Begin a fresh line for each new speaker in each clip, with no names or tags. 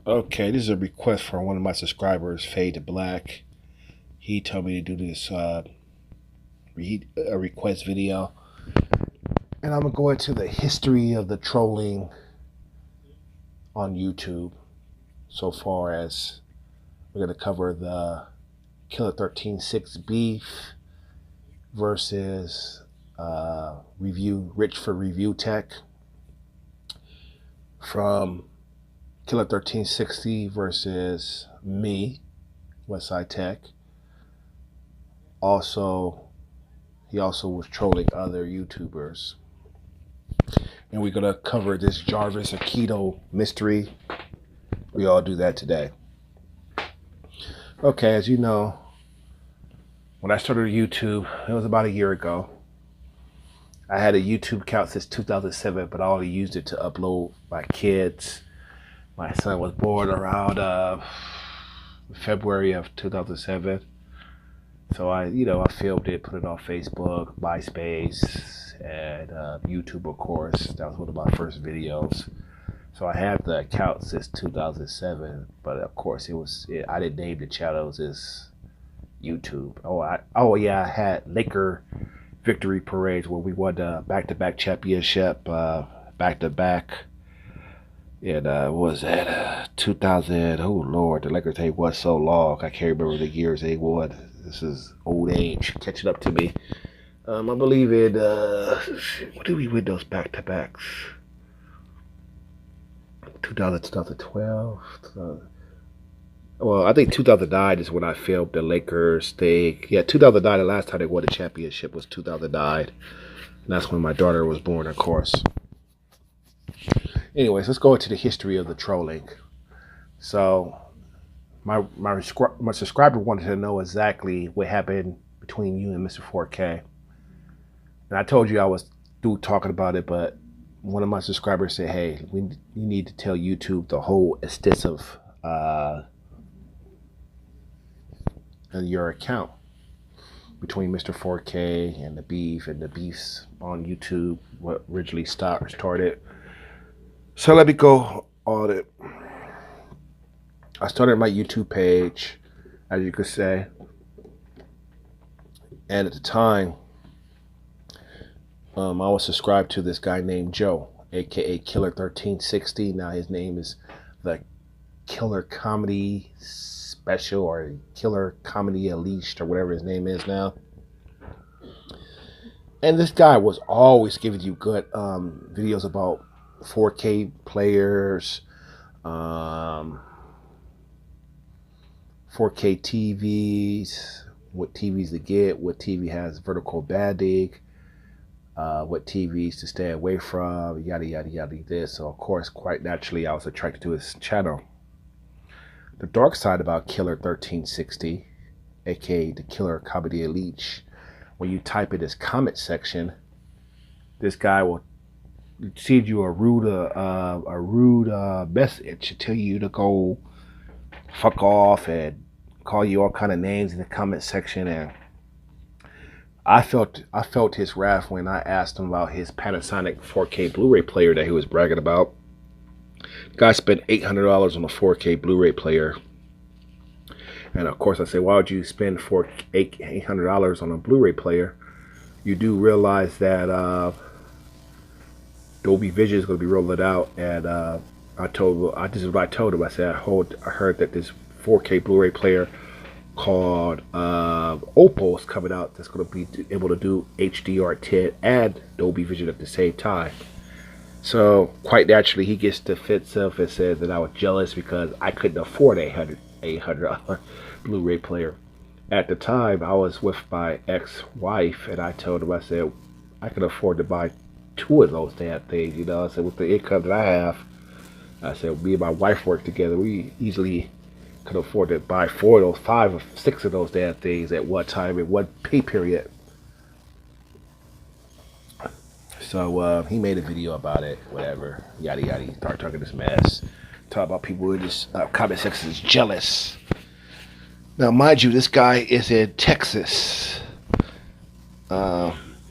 Okay, this is a request from one of my subscribers, Fade to Black. He told me to do this a request video, and I'm gonna go into the history of the trolling on YouTube. So far as we're gonna cover the Killer 13.6 beef versus Rich for Review Tech from Killer 1360 versus me, Westside Tech. He also was trolling other YouTubers. And we're gonna cover this Javisis Akito mystery. We all do that today. Okay, as you know, when I started YouTube, it was about a year ago. I had a YouTube account since 2007, but I only used it to upload my kids. My son was born around February of 2007. So I filmed it, put it on Facebook, MySpace, and YouTube, of course. That was one of my first videos. So I had the account since 2007, but of course I didn't name the channel. It was just YouTube. I had Laker victory parades where we won the back-to-back championship, back-to-back. And was that 2000? Oh Lord, the Lakers tape was so long. I can't remember the years they won. This is old age catching up to me. I believe in what did we win those back-to-backs? 2012. Well, I think 2009 is when I filmed the Lakers thing. Yeah, 2009. The last time they won the championship was 2009. And that's when my daughter was born, of course. Anyways, let's go into the history of the trolling. So, my subscriber wanted to know exactly what happened between you and Mr. 4K. And I told you I was through talking about it, but one of my subscribers said, "Hey, you need to tell YouTube the whole extensive of your account between Mr. 4K and the beefs on YouTube. What originally started." So let me go on it. I started my YouTube page, as you could say, and at the time, I was subscribed to this guy named Joe, aka Killer 1360. Now his name is the Killer Comedy Special or Killer Comedy Unleashed or whatever his name is now. And this guy was always giving you good videos about 4K players, 4K TVs, what TVs to get, what TV has vertical banding, what TVs to stay away from, yada yada yada this. So of course, quite naturally, I was attracted to his channel. The dark side about Killer 1360, aka the Killer Comedy Elite, when you type in his comment section, this guy will send you a rude message to tell you to go fuck off and call you all kind of names in the comment section. And I felt his wrath when I asked him about his Panasonic 4K Blu-ray player that he was bragging about. The guy spent $800 on a 4K Blu-ray player. And of course I said, why would you spend $800 on a Blu-ray player? You do realize that Dolby Vision is going to be rolling out, and this is what I told him. I said I heard that this 4K Blu-ray player called Oppo is coming out that's going to be able to do HDR10 and Dolby Vision at the same time. So quite naturally, he gets defensive and says that I was jealous because I couldn't afford a $800 Blu-ray player. At the time, I was with my ex-wife, and I told him, I said, I can afford to buy 2 of those damn things, you know. I said, with the income that I have, I said, me and my wife work together, we easily could afford to buy 4 of those, 5 or 6 of those damn things at one time in one pay period. So he made a video about it, whatever, yada yada. He started talking this mess, talk about people in this comment section is jealous. Now, mind you, this guy is in Texas.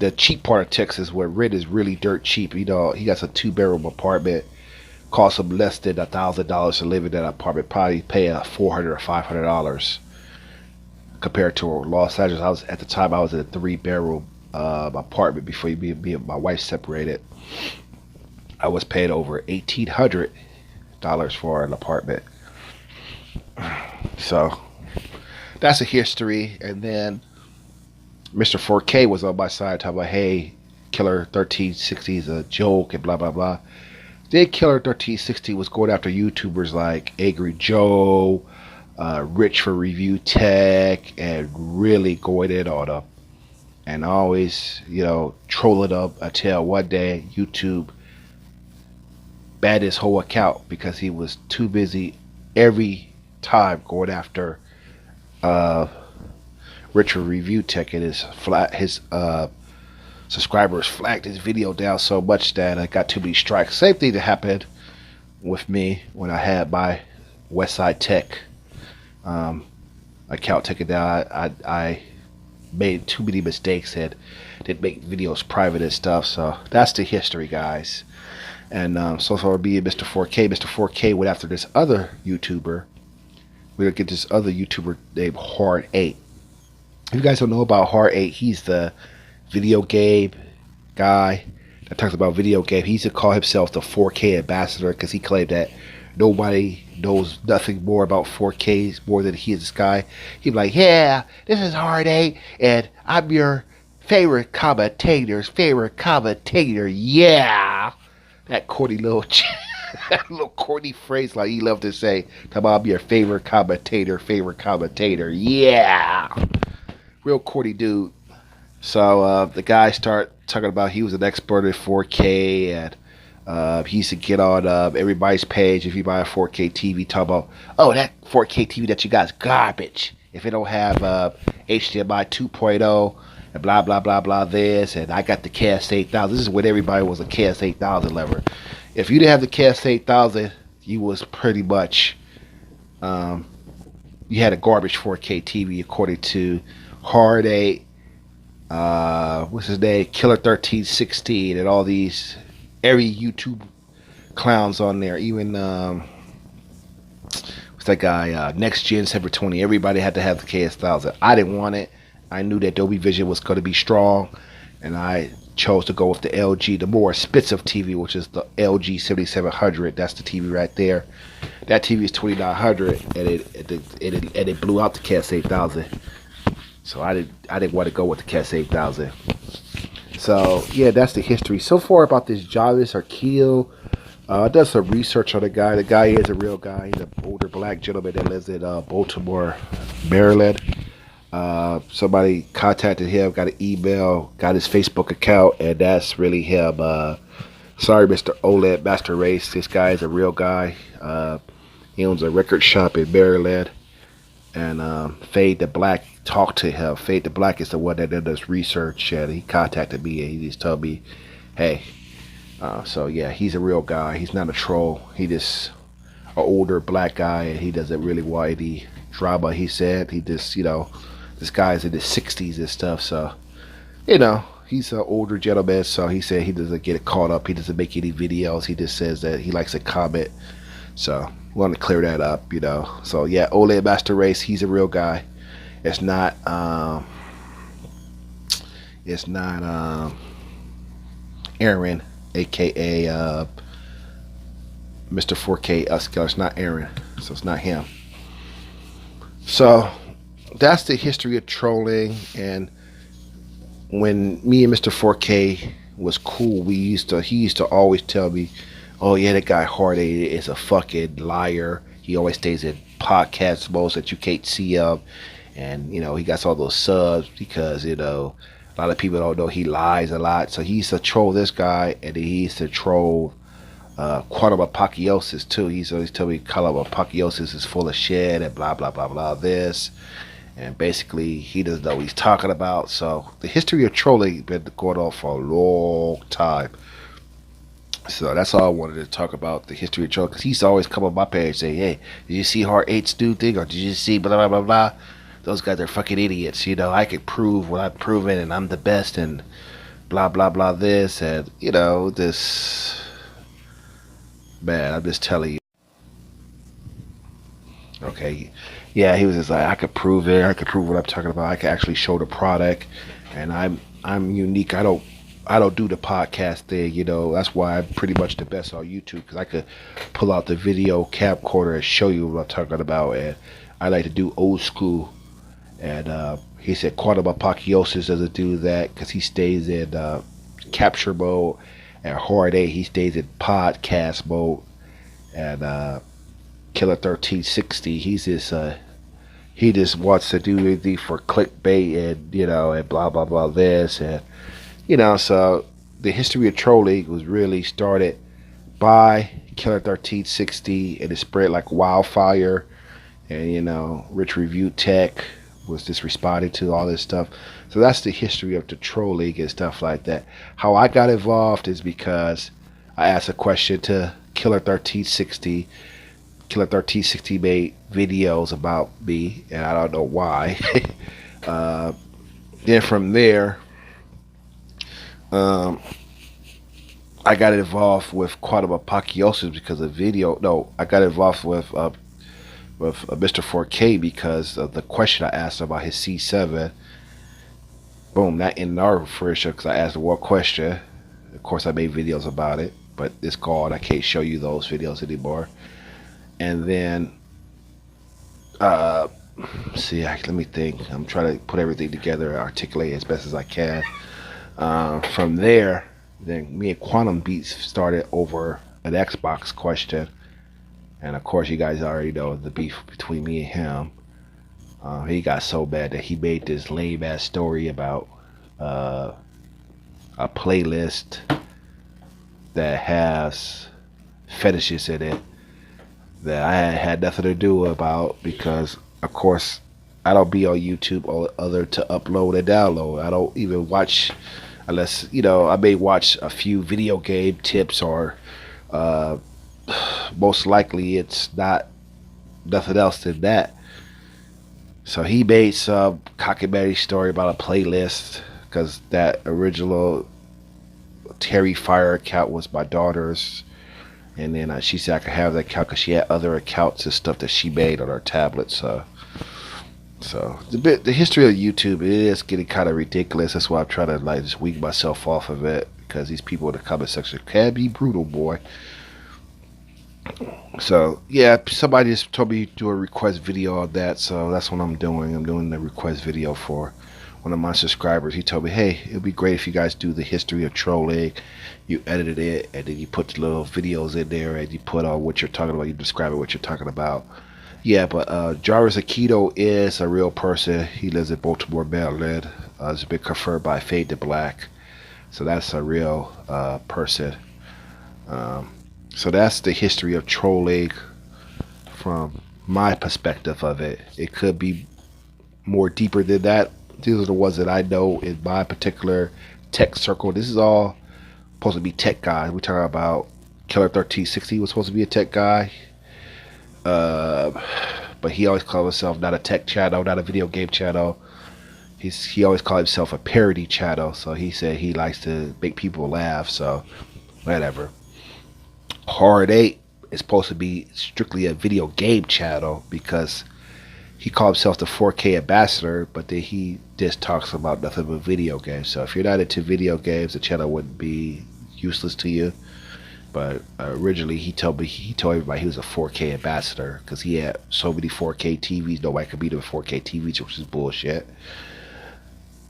The cheap part of Texas where rent is really dirt cheap. You know, he got a 2-bedroom apartment cost him less than $1,000 to live in that apartment. Probably pay $400 or $500 compared to Los Angeles. I was at the time I was in a 3-bedroom apartment before me and my wife separated. I was paying over $1,800 for an apartment. So that's a history. And then Mr. 4K was on my side talking about, hey, Killer 1360 is a joke and blah blah blah. Then Killer 1360 was going after YouTubers like Angry Joe, Rich for Review Tech, and really going in on them. And always, trolling them until one day YouTube banned his whole account because he was too busy every time going after Rich for Review Tech, and his subscribers flagged his video down so much that I got too many strikes. Same thing that happened with me when I had my Westside Tech account taken down. I made too many mistakes and didn't make videos private and stuff. So that's the history, guys. And so far, me and Mr. 4K. Mr. 4K went after this other YouTuber. We're gonna get this other YouTuber named Hard 8. If you guys don't know about Hard 8, he's the video game guy that talks about video game. He used to call himself the 4K ambassador because he claimed that nobody knows nothing more about 4Ks more than he is. This guy, he'd be like, yeah, this is Hard 8 and I'm your favorite commentator's favorite commentator. Yeah, that corny little that little corny phrase like he loved to say, talking about I'm your favorite commentator. Yeah, real corny dude. So the guy started talking about he was an expert in 4K, and he used to get on everybody's page if you buy a 4K TV, talk about, oh, that 4K TV that you got is garbage if it don't have HDMI 2.0 and blah blah blah blah this, and I got the KS 8000. This is when everybody was a KS 8000 lover. If you didn't have the KS 8000, you was pretty much you had a garbage 4K TV according to Hard 8. What's his name? Killer 1316 and all these, every YouTube clowns on there. Even what's that guy? Next Gen 720. Everybody had to have the KS1000. I didn't want it. I knew that Dolby Vision was going to be strong, and I chose to go with the LG, the more expensive TV, which is the LG 7700. That's the TV right there. That TV is $2,900, and it blew out the KS8000. So I didn't want to go with the KS 8000. So yeah, that's the history so far about this Javisis Akito. I done some research on the guy. The guy is a real guy. He's an older black gentleman that lives in Baltimore, Maryland. Somebody contacted him, got an email, got his Facebook account, and that's really him. Sorry, Mr. OLED Master Race. This guy is a real guy. He owns a record shop in Maryland. And Fade the Black talked to him. Fade the Black is the one that did this research, and he contacted me and he just told me, hey, so yeah, he's a real guy. He's not a troll. He just an older black guy, and he doesn't really want any drama. He said he just, this guy's in his 60s and stuff, so he's an older gentleman. So he said he doesn't get caught up. He doesn't make any videos. He just says that he likes to comment. So want to clear that up, So yeah, OLED Master Race, he's a real guy. It's not Aaron, aka Mr. 4K Upscaler. It's not Aaron, so it's not him. So that's the history of trolling. And when me and Mr. 4K was cool, he used to always tell me, oh yeah, that guy Hard 8 is a fucking liar. He always stays in podcast modes that you can't see him, and he got all those subs because a lot of people don't know he lies a lot. So he used to troll this guy, and he used to troll Quantum Apocalypse too. He's always told me Quantum Apocalypse is full of shit and blah blah blah blah this, and basically he doesn't know what he's talking about. So the history of trolling been going on for a long time. So that's all I wanted to talk about, the history of trolling, because he's always come on my page and say, hey, did you see Hard 8's new thing, or did you see blah blah blah blah? Those guys are fucking idiots. I can prove what I've proven, and I'm the best, and blah blah blah this, and this Man, I'm just telling you. Okay, yeah, he was just like, I could prove it. I could prove what I'm talking about. I could actually show the product, and I'm unique. I don't do the podcast thing. You know, that's why I'm pretty much the best on YouTube because I could pull out the video camcorder and show you what I'm talking about. And I like to do old school. And he said quantum apotheosis doesn't do that because he stays in capture mode, and hard A he stays in podcast mode, and Killer 1360 he just wants to do anything for clickbait and and blah blah blah this and so the history of trolling was really started by Killer 1360 and it spread like wildfire and Rich Review Tech was just responding to all this stuff. So that's the history of the trolling and stuff like that. How I got involved is because I asked a question to Killer 1360. Killer 1360 made videos about me, and I don't know why. Then from there, um, I got involved with quantum apotheosis because of video. No, I got involved with Mr. 4K because of the question I asked about his C7. Boom, that ended our friendship because I asked one question. Of course, I made videos about it, but it's gone. I can't show you those videos anymore. And then, let me think. I'm trying to put everything together and articulate as best as I can. From there, then me and Quantum Beats started over an Xbox question. And of course, you guys already know the beef between me and him. He got so bad that he made this lame ass story about a playlist that has fetishes in it that I had nothing to do about because, of course, I don't be on YouTube other to upload and download. I don't even watch unless I may watch a few video game tips or most likely it's not nothing else than that. So he made some cockamamie story about a playlist because that original Terry Fire account was my daughter's, and then she said I could have that account because she had other accounts and stuff that she made on her tablet. So the history of YouTube, it is getting kind of ridiculous. That's why I'm trying to just wean myself off of it because these people in the comment section can be brutal, boy. So yeah, somebody just told me to do a request video on that, so that's what I'm doing. I'm doing the request video for one of my subscribers. He told me, hey, it'd be great if you guys do the history of trolling. You edited it and then you put the little videos in there and you put on what you're talking about. You describe it what you're talking about. Yeah, but Javisis Akito is a real person. He lives in Baltimore, Maryland. It's been confirmed by Fade to Black, so that's a real person. So that's the history of trolling from my perspective of it. It could be more deeper than that. These are the ones that I know in my particular tech circle. This is all supposed to be tech guys. We're talking about Killer 1360 was supposed to be a tech guy. But he always called himself not a tech channel, not a video game channel. He always called himself a parody channel. So he said he likes to make people laugh. So whatever. Hard 8 is supposed to be strictly a video game channel because he called himself the 4K ambassador, but then he just talks about nothing but video games. So if you're not into video games, the channel wouldn't be useless to you. But originally he told everybody he was a 4K ambassador because he had so many 4K TVs, nobody could beat him with 4K TVs, which is bullshit.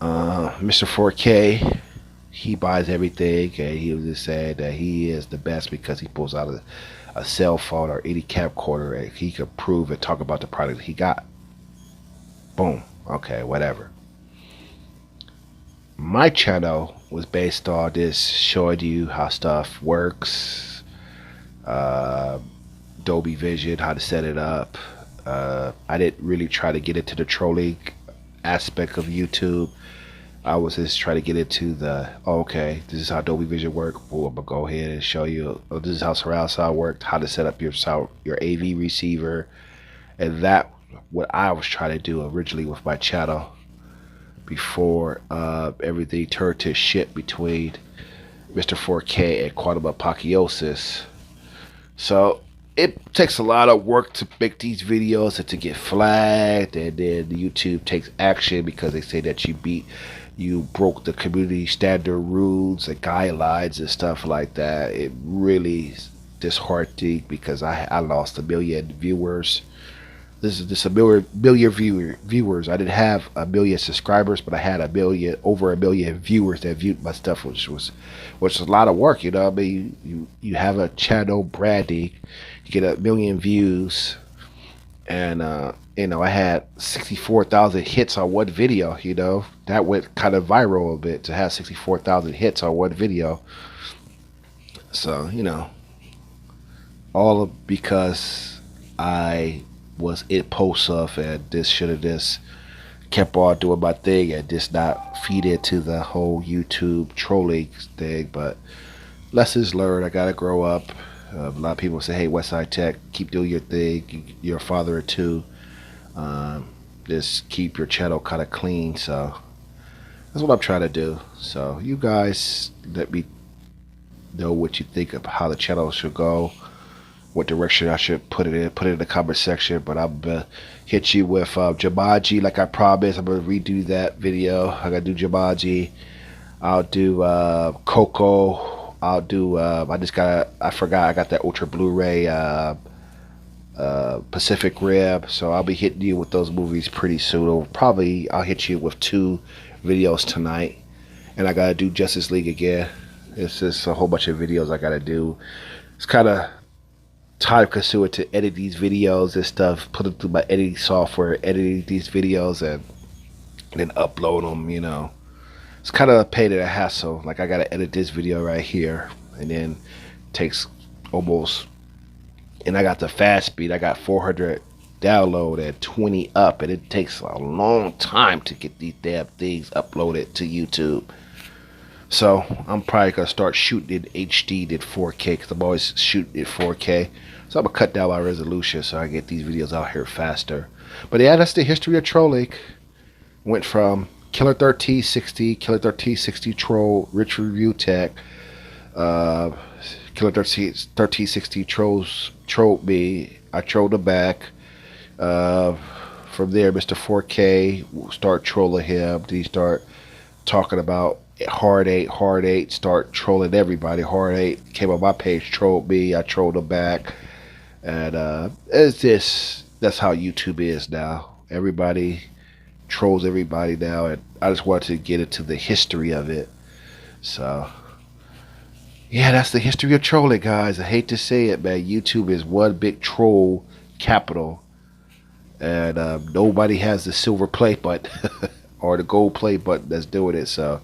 Mr. 4K, he buys everything, and he was just saying that he is the best because he pulls out a cell phone or any camcorder and he could prove and talk about the product he got. Boom. Okay, whatever. My channel was based on this showing you how stuff works, Dolby Vision, how to set it up. I didn't really try to get into the trolling aspect of YouTube. I was just trying to get into okay, this is how Dolby Vision works. Well, I'm gonna go ahead and show you. This is how surround sound worked. How to set up your AV receiver, and that what I was trying to do originally with my channel before everything turned to shit between Mr. 4K and Quantum Apotheosis. So it takes a lot of work to make these videos and to get flagged, and then YouTube takes action because they say that you broke the community standard rules and guidelines and stuff like that. It really is disheartening because I lost 1 million viewers. This is just a million viewers. I didn't have 1 million subscribers, but I had over 1 million viewers that viewed my stuff, which was a lot of work. You know, what I mean, you have a channel branding, you get 1 million views, and I had 64,000 hits on one video. You know, that went kind of viral a bit to have 64,000 hits on one video. So all because I was it post of, and this should have just kept on doing my thing and just not feed into the whole YouTube trolling thing. But lessons learned. I gotta grow up. A lot of people say, "Hey, Westside Tech, keep doing your thing. You're a father of two. Just keep your channel kind of clean." So that's what I'm trying to do. So you guys, let me know what you think of how the channel should go, what direction I should put it in. Put it in the comment section. But I'm gonna hit you with Jumanji like I promised. I'm gonna redo that video. I gotta do Jumanji. I'll do Coco. I'll do I forgot I got that Ultra Blu-ray Pacific Rim. So I'll be hitting you with those movies pretty soon. I'll hit you with 2 videos tonight. And I gotta do Justice League again. It's just a whole bunch of videos I gotta do. It's kind of time consuming to edit these videos and stuff, put them through my editing software, editing these videos, and then upload them. It's kind of a pain in the hassle. Like, I gotta edit this video right here, and then it takes almost, and I got the fast speed. I got 400 download and 20 up, and it takes a long time to get these damn things uploaded to YouTube. So I'm probably gonna start shooting in HD than 4K, because I'm always shooting in 4K. So I'm gonna cut down my resolution so I get these videos out here faster. But yeah, that's the history of trolling. Went from Killer 1360 troll, Rich Review Tech, Killer 1360 trolled me. I trolled him back. From there, Mr. 4K start trolling him. Then he start talking about Hard 8, start trolling everybody. Hard 8 came on my page, trolled me. I trolled him back. And that's how YouTube is now. Everybody trolls everybody now, and I just wanted to get into the history of it. So yeah, that's the history of trolling, guys. I hate to say it, man. YouTube is one big troll capital, and nobody has the silver play button or the gold play button that's doing it. So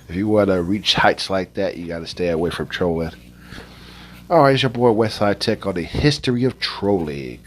if you want to reach heights like that, you got to stay away from trolling. Alright, it's your boy Westside Tech on the history of trolling.